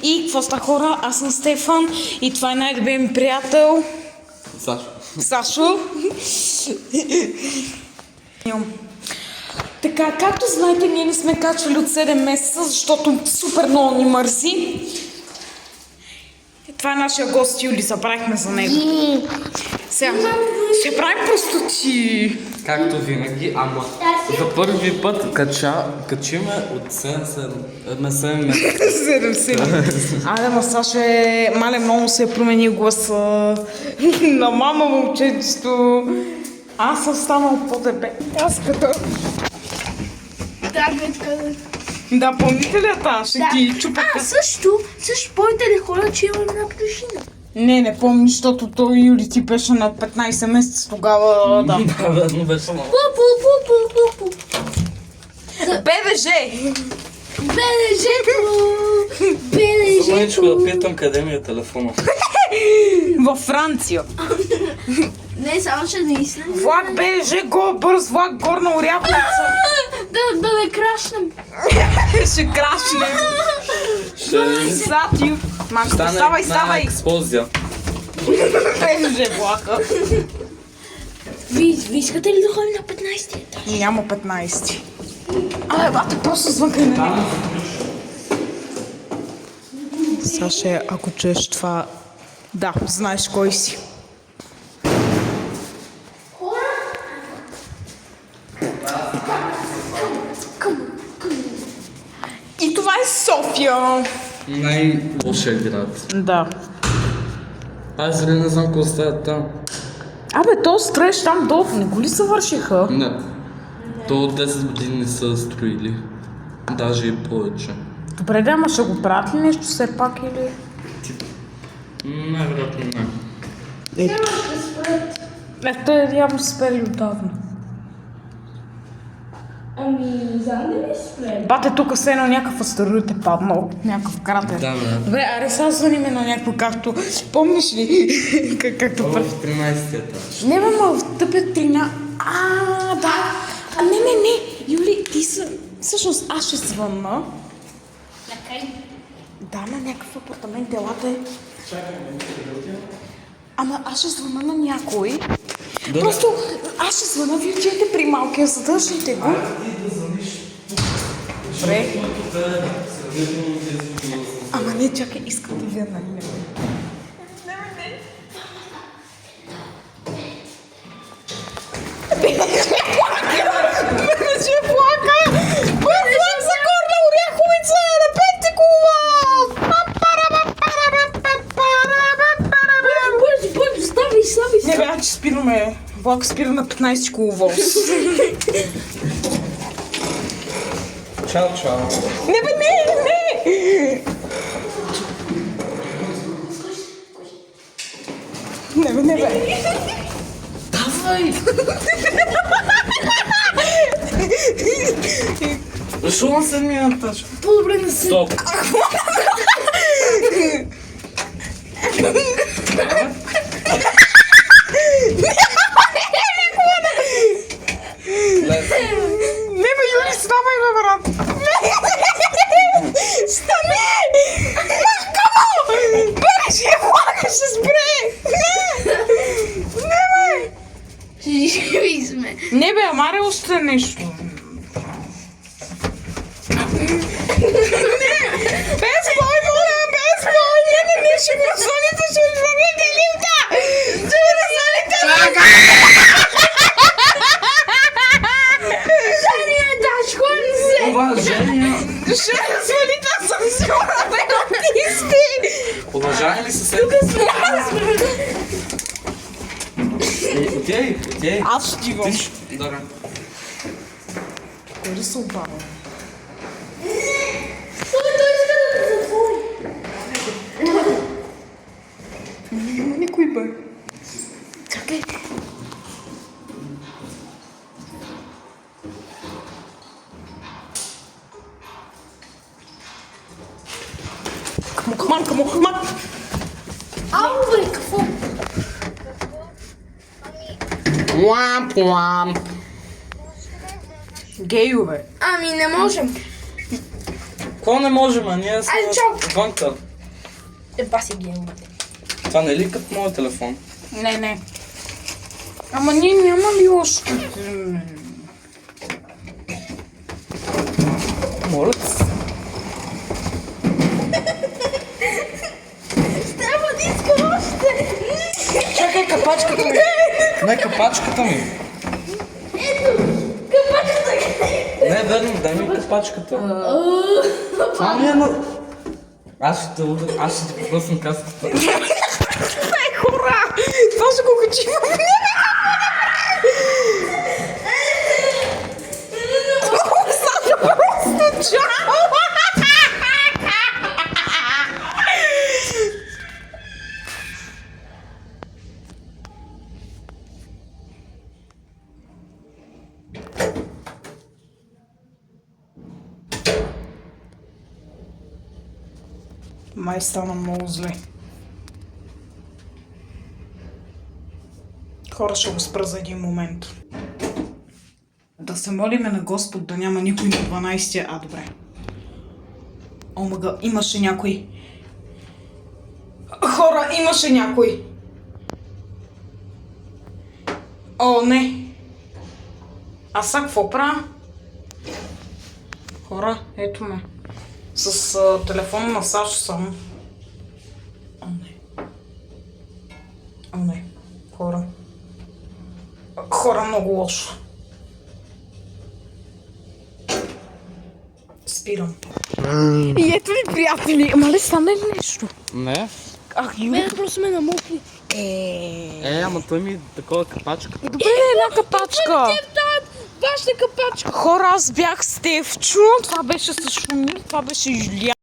И какво ста хора? Аз съм Стефан и това е най-добрият ми приятел Сашо. Така, както знаете, ние не сме качвали от 7 месеца, защото супер много ни мързи. Това е нашия гост Юли, забравихме за него. Сега, ще правим простоти. Както винаги, ама за първи път качиме от 7 месеца. Айде, ма Саша мале много се е променил гласа на мама момчетчето. Аз съм станал по-дебе. Аз като... Да, гледка. Да, помните ли тази? Ще ти чупа. Също повече ли хора, че имам една плюшина? Не помня, защото той Юли ти беше на 15 месеца тогава, да. Да, верно беше много. Пу. БДЖ! Саманичко да питам къде ми е телефона. Във Франция. Не, само ще наистина. Влак БДЖ, бърз влак, горна Оряховица. Да не крашнем. Ще крашнем. Зад Ю. Макс, ставай. Експлозия. БДЖ влака. Ви искате ли да ходим на 15 етаж? Няма 15. Абе, бате, просто звънкай на него. Саша, ако чуеш това... Да, знаеш кой си. И това е София. Най-лошия град. Да. Аз не знам какво става там. Абе, то строеж там долу, не го ли завършиха? Не. То от 10 години не са строили. Даже и повече. Добре, да, ама ще го правят ли нещо все пак или... Най-вероятно не. Те явно са спели отдавна. Ами, знам да ли спрем? Бате, тук все едно някакъв астероид е паднал. Някакъв кратер. Да, бе. Добре, аре сега звъниме на някакво, както... Помниш ли? Както В първи... 13 етаж. Не, ма, тъпят 13... Да. Не. Юли, ти са... Всъщност, аз ще звънна. Да, на някакъв апартамент, елате. Ама аз ще звъна на някой. Да. Просто аз ще звъна, вие отидете при малкия, задържайте го. Добре. Ама не, чакай, искам да видя, нали? Не. Беше плака! Бърлак за горна Оряховица! Напетте кова! Бързо, ставай. Не бе, че спираме. Влак спира на 15 коловоз. Чао. Не бе, не! Не бе. Давай! Защо на 7 етаж? По-добре не се. Стоп! Не бе, Юли, ставай бе, брат! Стани! Махкамо! Бъдеш я влака, ще спре! Не бе! Живи сме. Не бе, амаре още нещо. Без бой, моля, без бой! Не, ще го звъните лифта! Ще го звъните лифта! Уважение! Ще го звъните, аз съм сигурна да е артисти! Уважаеми ли съседи? Отей! Аз ще ти го. Добре. Кой да се обава? Никой бе. Чакай. Come on. Ау, бе, какво? Гейове. Ами, не можем. Какво Какво не можем, а ние сме Айде, чао! вънка. Баси геймовете. Това не е ли като моят телефон? Не. Ама ние няма ли още? Моля се. Трябва да искам още! Чакай капачката ми. Не, капачката ми. Ето! Капачката! Не, верно, дай ми капачката. Това ми е на... Аз ще ти пропусна каската. Хора! Това са го качим. Просто чао! Май стана много зле. Хора, ще го спра за един момент. Да се молиме на Господ да няма никой на 12-тия. А, добре. Омага, имаше някой. Хора, имаше някой. О, не. А сега какво правя? Хора, ето ме. С телефона на Сашо съм. О, не. О, не. Хора. Хора, много лошо. Спирам. И ето ли, приятели? Ама ли стана ли нещо? Не. Ах, Юли. Мен просто ме намокли. Ама той ми е такова капачка. Добре, една капачка. Вашата капачка! Хора, аз бях с Стефчо. Това беше с Шумир, това беше Юлия.